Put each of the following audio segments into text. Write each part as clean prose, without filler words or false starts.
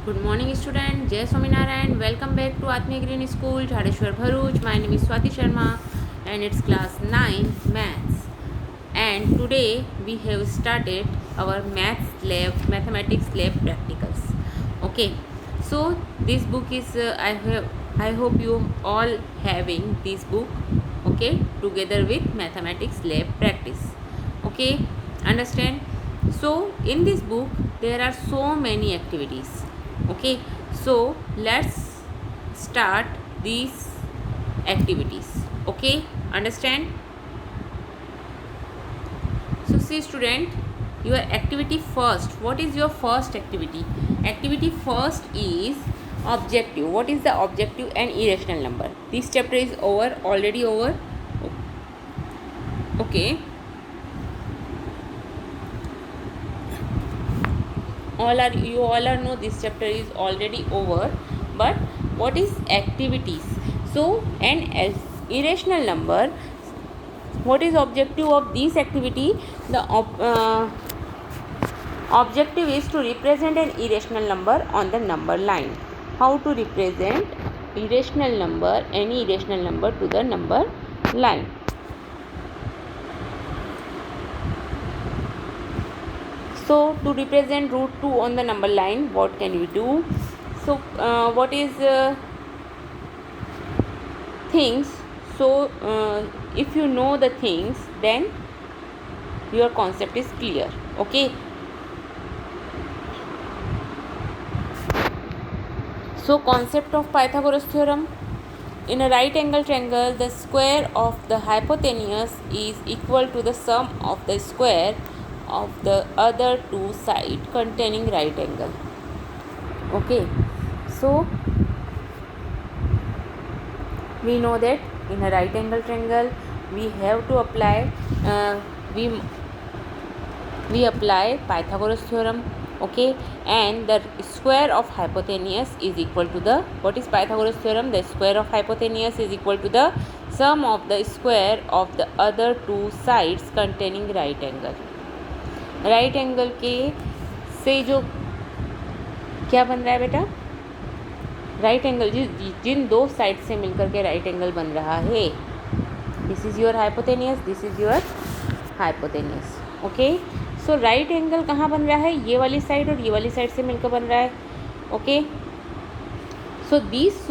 Good morning, student. Jai Swaminarayan. Welcome back to Atmiya Green School, Jadeshwar Bharuch. My name is Swati Sharma, and it's class 9 Maths. And today we have started our mathematics lab practicals. Okay. So this book is I hope you all having this book. Okay, together with mathematics lab practice. Okay, understand? So in this book there are so many activities. Okay, so let's start these activities. Okay, understand? So see student, your activity first. What is your first activity? Activity first is objective. What is the objective and irrational number? This chapter is over, already over. Okay, you all are know this chapter is already over, but what is activities? So an irrational number, what is objective of this activity? The objective is to represent an irrational number on the number line. How to represent irrational number, any irrational number to the number line? So to represent root 2 on the number line, what can we do? So what is things? So if you know the things, then your concept is clear. Okay. So concept of Pythagoras theorem. In a right angle triangle, the square of the hypotenuse is equal to the sum of the square of the other two sides containing right angle. Okay, so we know that in a right angle triangle we have to apply we apply Pythagoras theorem. Okay, and the square of hypotenuse is equal to the, what is Pythagoras theorem? The square of hypotenuse is equal to the sum of the square of the other two sides containing right angle. Right angle के से जो क्या बन रहा है बेटा? Right angle जिन दो side से मिलकर के राइट एंगल बन रहा है, this is your hypotenuse, this is your hypotenuse. Okay, so right angle कहाँ बन रहा है? ये वाली साइड और ये वाली साइड से मिलकर बन रहा है. ओके, सो दिस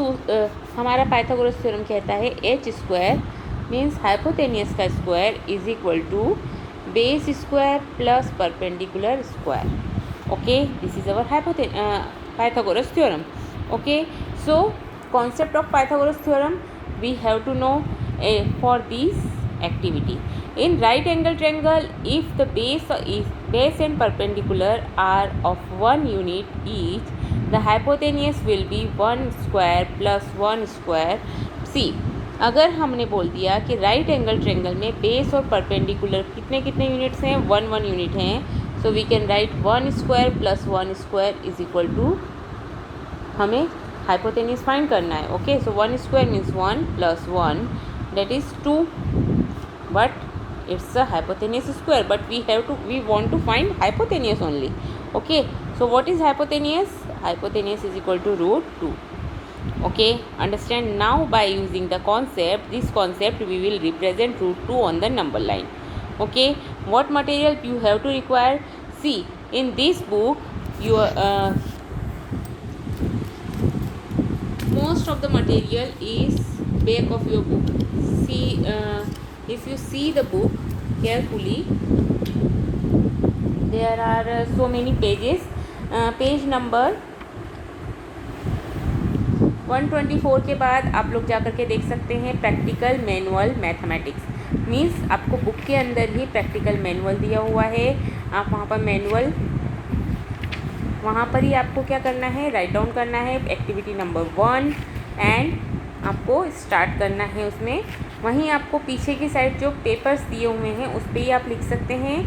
हमारा पाइथागोरस थ्योरम कहता है एच स्क्वायर मीन्स हाइपोटेनियस का square is equal to base square plus perpendicular square. Okay, this is our Pythagoras theorem. Okay, so concept of Pythagoras theorem we have to know for this activity. In right angle triangle, if the base and perpendicular are of 1 unit each, the hypotenuse will be 1 square plus 1 square. See, अगर हमने बोल दिया कि right angle triangle में base और perpendicular कितने कितने units हैं? 1 यूनिट हैं. So we can write 1 square plus 1 square is equal to, हमें हाइपोटेन्यूज फाइंड करना है. Okay, so 1 square means 1 plus 1 that is 2, but it's a hypotenuse square, but we want to find hypotenuse only. Okay, so what is hypotenuse? Hypotenuse is equal to root 2. Okay, understand? Now by using the concept, this concept we will represent root 2 on the number line. Okay, what material you have to require? See, in this book your most of the material is back of your book. See, if you see the book carefully, there are so many pages. Page number 124 के बाद आप लोग जा कर के देख सकते हैं प्रैक्टिकल मैनुअल मैथमेटिक्स. मीन्स आपको बुक के अंदर ही प्रैक्टिकल मैनुअल दिया हुआ है. आप वहाँ पर मैनुअल, वहाँ पर ही आपको क्या करना है? राइट डाउन करना है एक्टिविटी नंबर 1 एंड आपको स्टार्ट करना है उसमें. वहीं आपको पीछे की साइड जो पेपर्स दिए हुए हैं उस पर ही आप लिख सकते हैं.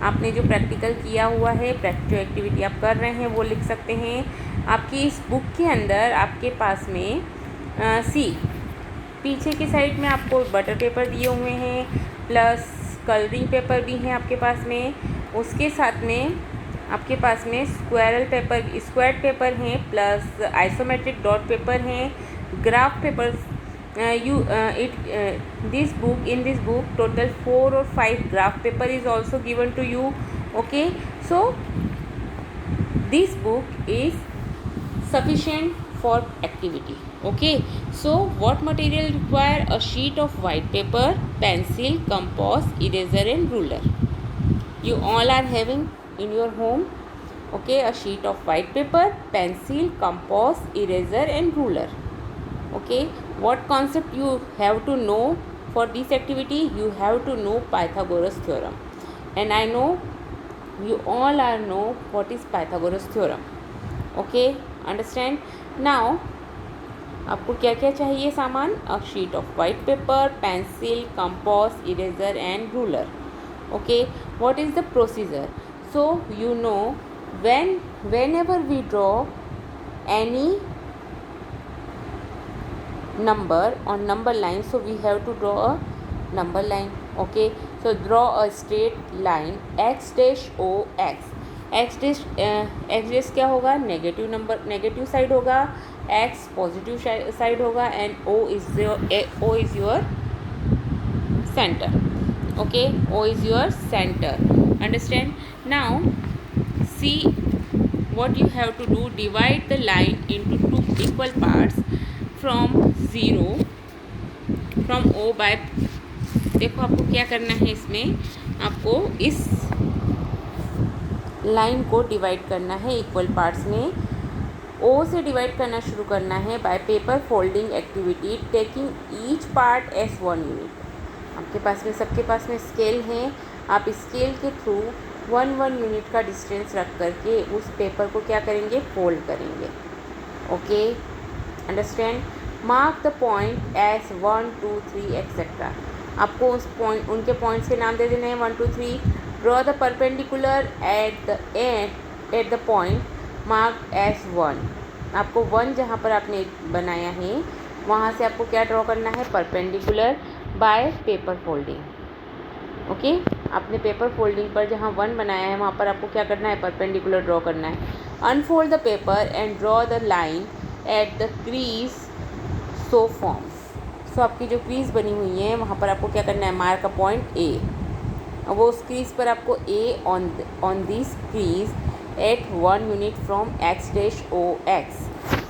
आपने जो प्रैक्टिकल किया हुआ है, जो एक्टिविटी आप कर रहे हैं वो लिख सकते हैं. आपकी इस बुक के अंदर आपके पास में सी पीछे की साइड में आपको बटर पेपर दिए हुए हैं, प्लस कलरिंग पेपर भी हैं आपके पास में. उसके साथ में आपके पास में स्क्वायरल पेपर, स्क्वायर पेपर हैं, प्लस आइसोमेट्रिक डॉट पेपर हैं, graph paper. This book, in this book total 4 or 5 graph paper is also given to you. Okay, so this book is sufficient for activity. Okay, so what material require? A sheet of white paper, pencil, compass, eraser and ruler. You all are having in your home, okay, a sheet of white paper, pencil, compass, eraser and ruler. Okay, what concept you have to know for this activity? You have to know Pythagoras theorem, and I know you all are know what is Pythagoras theorem. Okay, understand? Now आपको क्या क्या चाहिए सामान? A sheet of white paper, pencil, compass, eraser and ruler. Okay, what is the procedure? So you know, whenever we draw any number on number line, so we have to draw a number line. Okay, so draw a straight line x dash o x. x dash क्या होगा? Negative number, negative side होगा, x positive side होगा and o is your center. Okay, o is your center. Understand? Now see what you have to do. Divide the line into two equal parts from o by. देखो आपको क्या करना है, इसमें आपको इस line को डिवाइड करना है इक्वल पार्ट्स में. o से डिवाइड करना शुरू करना है by paper folding activity, taking each part as 1 unit. आपके पास में, सबके पास में स्केल हैं. आप स्केल के थ्रू 1 यूनिट का डिस्टेंस रख करके उस पेपर को क्या करेंगे? फोल्ड करेंगे. Okay, understand? Mark the point as 1 2 3 etcetera. आपको उस पॉइंट, उनके पॉइंट्स के नाम दे देने हैं 1 2 3. Draw the perpendicular at the point mark as 1. आपको 1 जहाँ पर आपने बनाया है वहाँ से आपको क्या ड्रॉ करना है? Perpendicular by paper folding. Okay, आपने पेपर फोल्डिंग पर जहाँ 1 बनाया है वहाँ पर आपको क्या करना है? परपेंडिकुलर ड्रॉ करना है. Unfold the paper and draw the line at the crease so form. So आपकी जो क्रीज बनी हुई है वहाँ पर आपको क्या करना है? Mark a point A. वो उस क्रीज पर आपको A on this crease at 1 unit from X dash O X.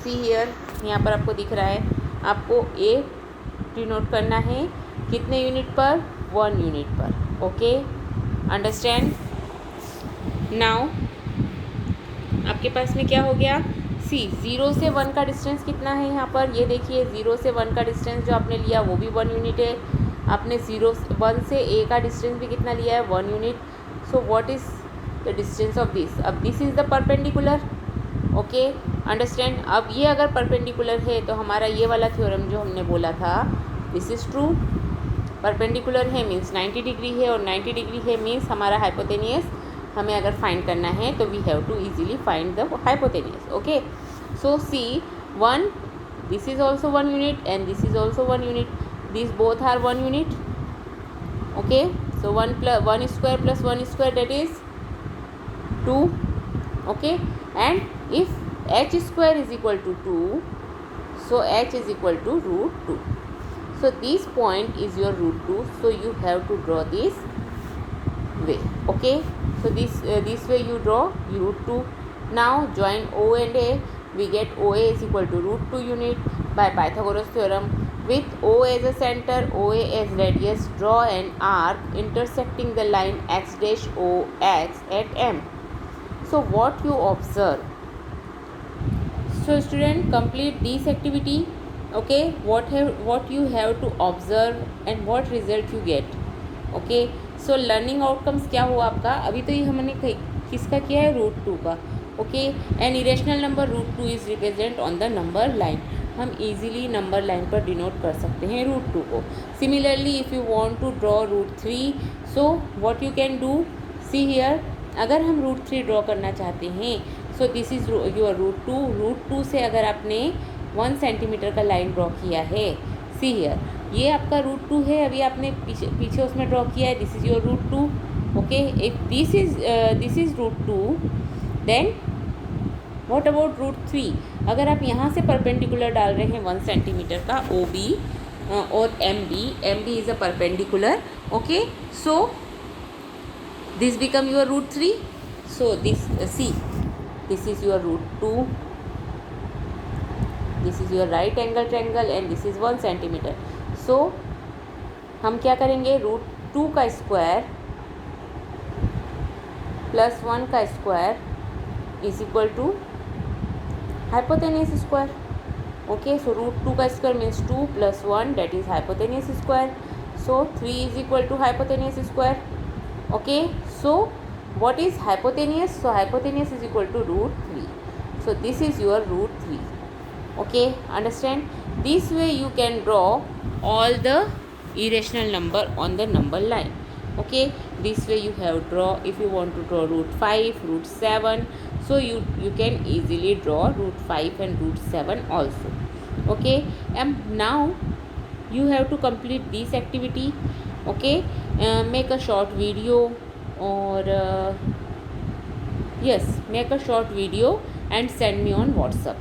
See here, यहाँ पर आपको दिख रहा है. आपको ए डिनोट करना है कितने यूनिट पर? 1 यूनिट पर. Okay, understand? नाउ आपके पास में क्या हो गया? सी 0 से 1 का डिस्टेंस कितना है यहाँ पर? ये देखिए, 0 से 1 का डिस्टेंस जो आपने लिया वो भी 1 यूनिट है. आपने 1 से ए का डिस्टेंस भी कितना लिया है? 1 unit. So what is the distance of this? अब this is the perpendicular. Okay, understand? अब ये अगर परपेंडिकुलर है तो हमारा ये वाला थ्योरम जो हमने बोला था, दिस इज़ ट्रू. परपेंडिकुलर है मीन्स 90 डिग्री है, और 90 डिग्री है मीन्स हमारा हाइपोटेनियस हमें अगर फाइंड करना है तो we have to easily find the hypotenuse. Okay, so see 1, this is also 1 unit and this is also 1 unit. This both are 1 unit. Okay, so 1 square plus 1 square that is 2. Okay, and if h square is equal to 2, so h is equal to root 2. So this point is your root 2, so you have to draw this way. Okay, so this way you draw root 2. Now join o and a, we get oa is equal to root 2 unit by Pythagoras theorem. With o as a center, oa as radius, draw an arc intersecting the line x dash o x at m. So what you observe? So student, complete this activity. Okay, what you have to observe and what result you get. Okay, so learning outcomes क्या हुआ आपका? अभी तो ये हमने किसका किया है? रूट 2 का. Okay, an irrational number root 2 is represent on the number line. हम इजीली नंबर लाइन पर डिनोट कर सकते हैं रूट 2 को. Similarly if you want to draw root 3, so what you can do? See here, अगर हम root 3 draw करना चाहते हैं, so this is your root 2. Root 2 से अगर आपने 1 सेंटीमीटर का लाइन ड्रॉ किया है, सी हियर, ये आपका रूट 2 है. अभी आपने पीछे उसमें ड्रॉ किया है, this is your root 2. Okay, if this is root 2, then what about √3? अगर आप यहाँ से परपेंडिकुलर डाल रहे हैं 1 सेंटीमीटर का OB और MB is a perpendicular, okay, so this become your √3. So this this is your √2, this is your right angle triangle and this is 1 centimetre. So हम क्या करेंगे, √2 का स्क्वायर प्लस 1 का square is equal to hypotenuse square. Okay, so √2 का square means 2 plus 1 that is hypotenuse square. So 3 is equal to hypotenuse square. Okay, so what is hypotenuse? So hypotenuse is equal to √3. So this is your √3. Okay, understand? This way you can draw all the irrational number on the number line. Okay, this way you have draw. If you want to draw √5, √7, so you can easily draw √5 and √7 also. Okay, and now you have to complete this activity. Okay, make a short video or yes, make a short video and send me on WhatsApp.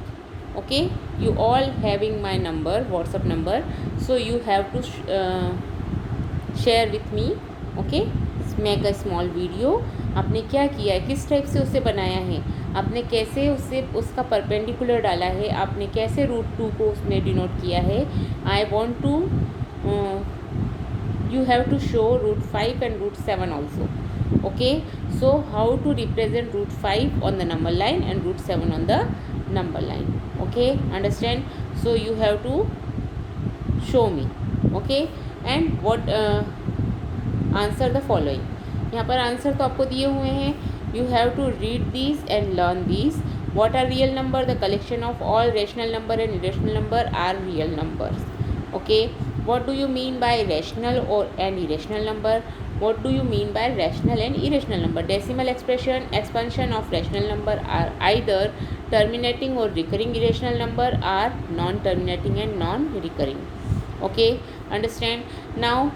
Okay, you all having my number, WhatsApp number, so you have to share with me. Okay, make a small video. आपने क्या किया है, किस type से उसे बनाया है, आपने कैसे उसका परपेंडिकुलर डाला है, आपने कैसे √2 को उसमें डिनोट किया है. I want to you have to show √5 and √7 also. Okay, so how to represent √5 on the number line and √7 on the number line. Okay, understand? So you have to show me. Okay, and what answer the following. यहाँ पर answer तो आपको दिए हुए हैं. You have to read these and learn these. What are real number? The collection of all rational number and irrational number are real numbers. Okay, what do you mean by rational or an irrational number? What do you mean by rational and irrational number? Decimal expression, expansion of rational number are either terminating or recurring irrational number, are non-terminating and non-recurring. Okay, understand? Now,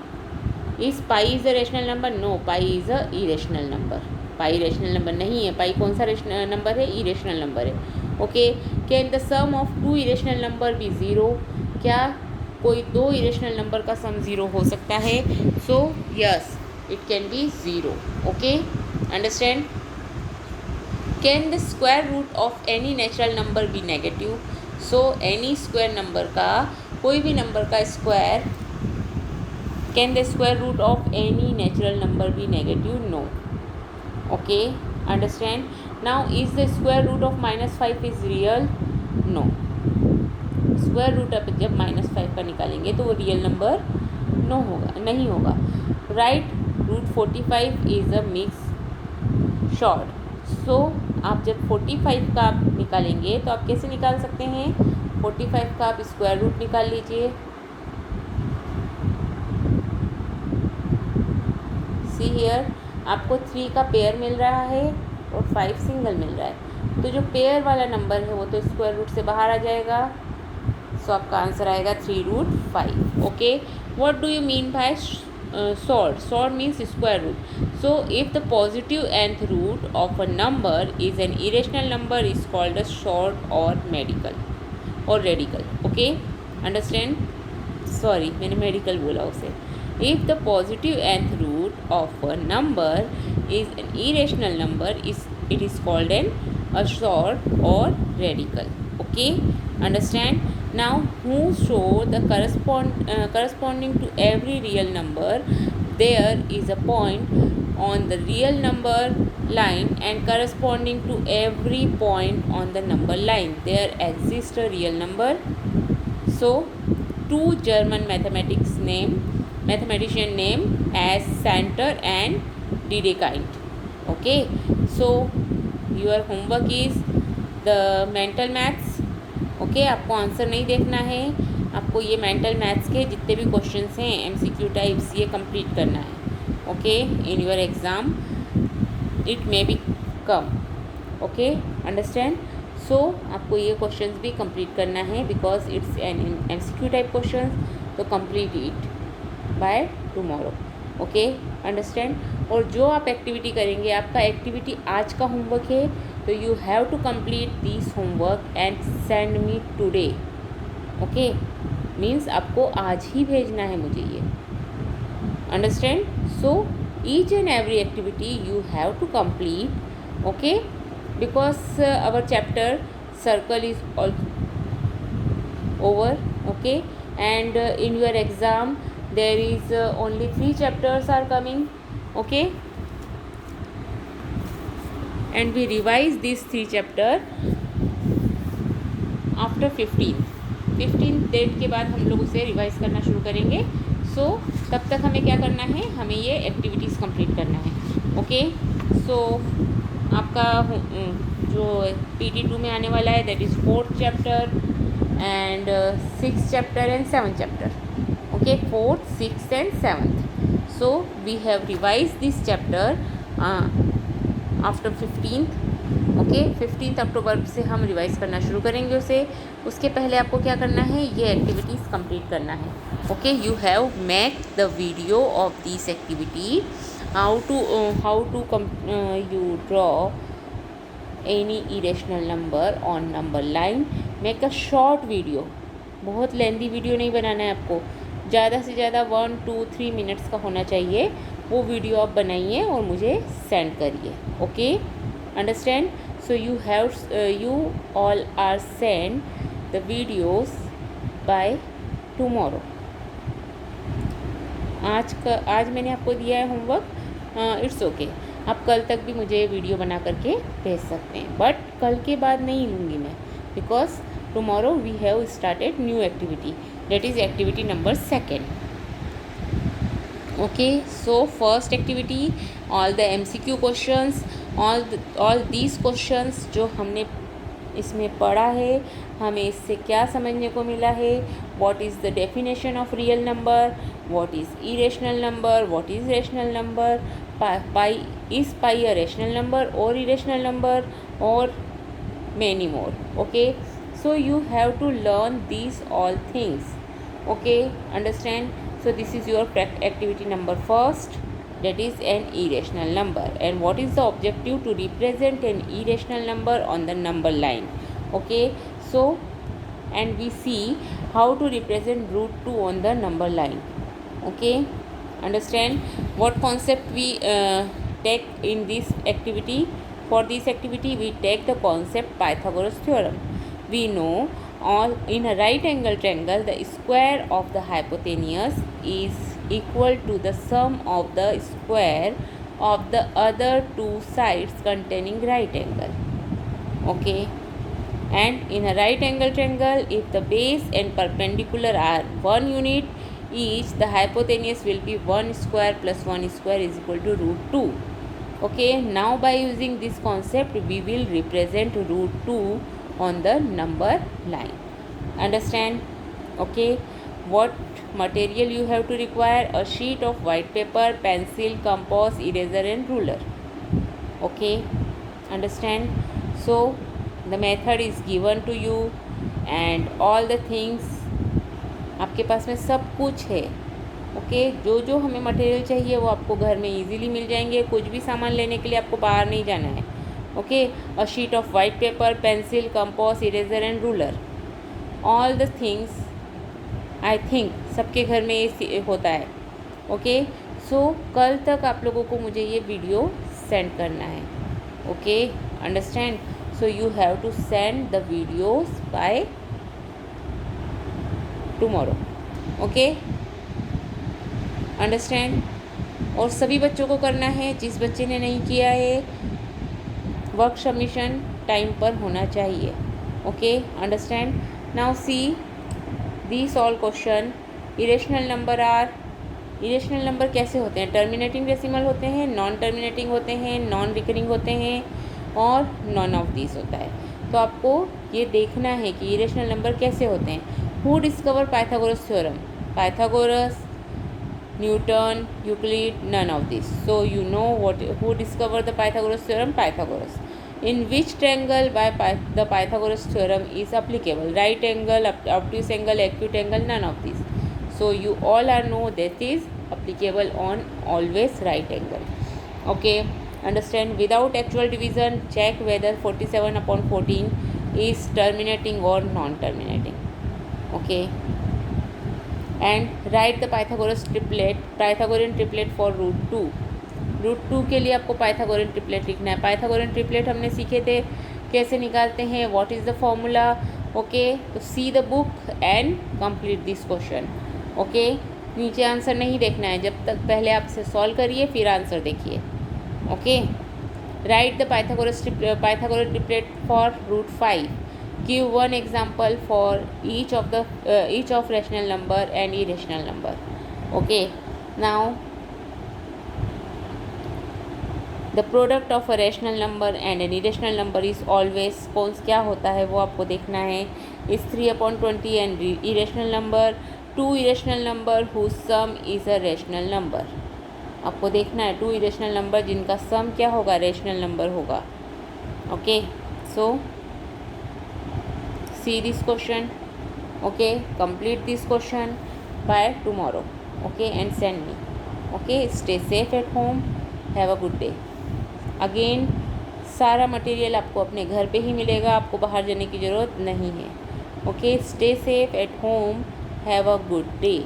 is pi is a rational number? No, pi is a irrational number. pi rational number नहीं है. pi कौन सा number है? irrational number है. Okay, can the sum of two irrational number be 0? क्या कोई दो irrational number का सम 0 हो सकता है? So yes, it can be 0. Okay, understand? Can the square root of any natural number be negative? So any square number का, कोई भी नंबर का square, can the square root of any natural number be negative? No. Okay, understand? Now is the square root of -5 is real? No. Square root अब जब -5 का निकालेंगे तो वो रियल नंबर नहीं होगा. Right, √45 is a mix surd. So आप जब 45 का आप निकालेंगे तो आप कैसे निकाल सकते हैं? 45 का आप स्क्वायर रूट निकाल लीजिए. सी हियर, आपको 3 का पेयर मिल रहा है और 5 सिंगल मिल रहा है. तो जो पेयर वाला नंबर है वो तो स्क्वायर रूट से बाहर आ जाएगा. सो आपका आंसर आएगा 3√5. Okay, what do you mean by surd? Surd means square root. So if the positive nth root of a number is an irrational number is called a surd और medical और radical. Okay, understand? Sorry, मैंने medical बोला उसे. If the positive nth root of a number is an irrational number it is called an a surd और radical. Okay, understand? Now who show the corresponding to every real number there is a point on the real number line and corresponding to every point on the number line there exists a real number. So two German mathematician name as Cantor and Dedekind. Okay, so your homework is the mental maths. Okay, आपको answer नहीं देखना है, आपको ये mental maths के जितने भी questions हैं MCQ टाइप्स ये कंप्लीट करना है. Okay, in your exam it may be come. Okay, understand? So आपको ये क्वेश्चंस भी कंप्लीट करना है because it's an MCQ type question. तो complete it by tomorrow. Okay, understand. और जो आप एक्टिविटी करेंगे, आपका एक्टिविटी आज का होमवर्क है, तो you have to complete this homework and send me today. Okay, means आपको आज ही भेजना है मुझे ये, understand. So each and every activity you have to complete, okay, because our chapter circle is all over, okay, and in your exam there is only 3 chapters are coming, okay, and we revise these 3 chapter after 15 date के बाद हम लोग उसे revise करना शुरू करेंगे। सो तब तक हमें क्या करना है, हमें ये एक्टिविटीज़ कंप्लीट करना है, ओके। सो आपका जो PT2 में आने वाला है that is 4th chapter and 6th chapter and 7th chapter, okay, 4th 6th and 7th। So we have revise this chapter after 15th, okay. 15 अक्टूबर से हम रिवाइज करना शुरू करेंगे उसे। उसके पहले आपको क्या करना है, ये एक्टिविटीज़ कंप्लीट करना है, okay. You have make the video of this activity, how to you draw any irrational number on number line, make a short video, बहुत लेंदी वीडियो नहीं बनाना है आपको, ज़्यादा से ज़्यादा 1 2 3 मिनट्स का होना चाहिए। वो वीडियो आप बनाइए और मुझे सेंड करिए, okay, understand. So you all are send the videos by tomorrow। आज मैंने आपको दिया है होमवर्क, इट्स ओके, आप कल तक भी मुझे वीडियो बना करके भेज सकते हैं, बट कल के बाद नहीं लूँगी मैं, because tomorrow we have started new activity, that is activity number 2। Okay, so first activity, all the MCQ questions, all these questions जो हमने इसमें पढ़ा है, हमें इससे क्या समझने को मिला है, what is the definition of real number, what is irrational number, what is rational number, is pi a rational number or irrational number, or many more, okay. So you have to learn these all things, okay, understand. So this is your activity number 1st, that is an irrational number, and what is the objective, to represent an irrational number on the number line, okay. So and we see how to represent root 2 on the number line, okay, understand. What concept we take in this activity? For this activity we take the concept Pythagoras theorem. We know all in a right angle triangle the square of the hypotenuse is equal to the sum of the square of the other 2 sides containing right angle, okay. And in a right angle triangle, if the base and perpendicular are 1 unit each, the hypotenuse will be 1 square plus 1 square is equal to root 2, okay. Now by using this concept we will represent root 2 on the number line, understand, okay. What material you have to require? A sheet of white paper, pencil, compass, eraser and ruler, okay, understand. So the method is given to you and all the things आपके पास में सब कुछ है, okay. जो हमें material चाहिए वो आपको घर में इजीली मिल जाएंगे, कुछ भी सामान लेने के लिए आपको बाहर नहीं जाना है, okay. A sheet of white paper, pencil, compass, eraser and ruler, all the things I think सबके घर में ये होता है, ओके। सो कल तक आप लोगों को मुझे ये वीडियो सेंड करना है, okay, understand. So you have to send the videos by tomorrow. Okay, understand. और सभी बच्चों को करना है. जिस बच्चे ने नहीं किया है, वर्क सबमिशन टाइम पर होना चाहिए. Okay, understand. Now see these all question. Irrational number are, irrational number कैसे होते हैं? टर्मिनेटिंग डेसिमल होते हैं, नॉन टर्मिनेटिंग होते हैं, नॉन रिकरिंग होते हैं और नॉन ऑफ दिस होता है. तो आपको ये देखना है कि इरेशनल नंबर कैसे होते हैं. Who discover Pythagoras theorem? Pythagoras, Newton, Euclid, none of this. So you know what who discover the Pythagoras theorem? Pythagoras. In which triangle by the Pythagoras theorem is applicable? Right angle, obtuse angle, acute angle, none of these. So you all are know that is applicable on always right angle. Okay, understand? Without actual division, check whether 47 upon 14 is terminating or non-terminating. Okay, and write the Pythagorean triplet for root 2. Root 2 के लिए आपको Pythagorean triplet लिखना है. Pythagorean triplet हमने सीखे थे कैसे निकालते हैं. What is the formula. Okay, तो see the book and complete this question. Okay, नीचे आंसर नहीं देखना है जब तक, पहले आप इसे सॉल्व करिए फिर आंसर देखिए. Okay, write the Pythagorean triplet for root 5. Give one example for each of rational number and irrational number. Okay, now the product of a rational number and an irrational number is always, कौन क्या होता है वो आपको देखना है. Is 3/20 and irrational number 2 irrational number whose sum is a rational number. आपको देखना है 2 इरेशनल नंबर जिनका सम क्या होगा, रैशनल नंबर होगा. Okay, so see this question. Okay, complete this question by tomorrow. Okay, and send me. Okay, stay safe at home. Have a good day. Again सारा material आपको अपने घर पे ही मिलेगा, आपको बाहर जाने की ज़रूरत नहीं है. Okay, stay safe at home. Have a good day.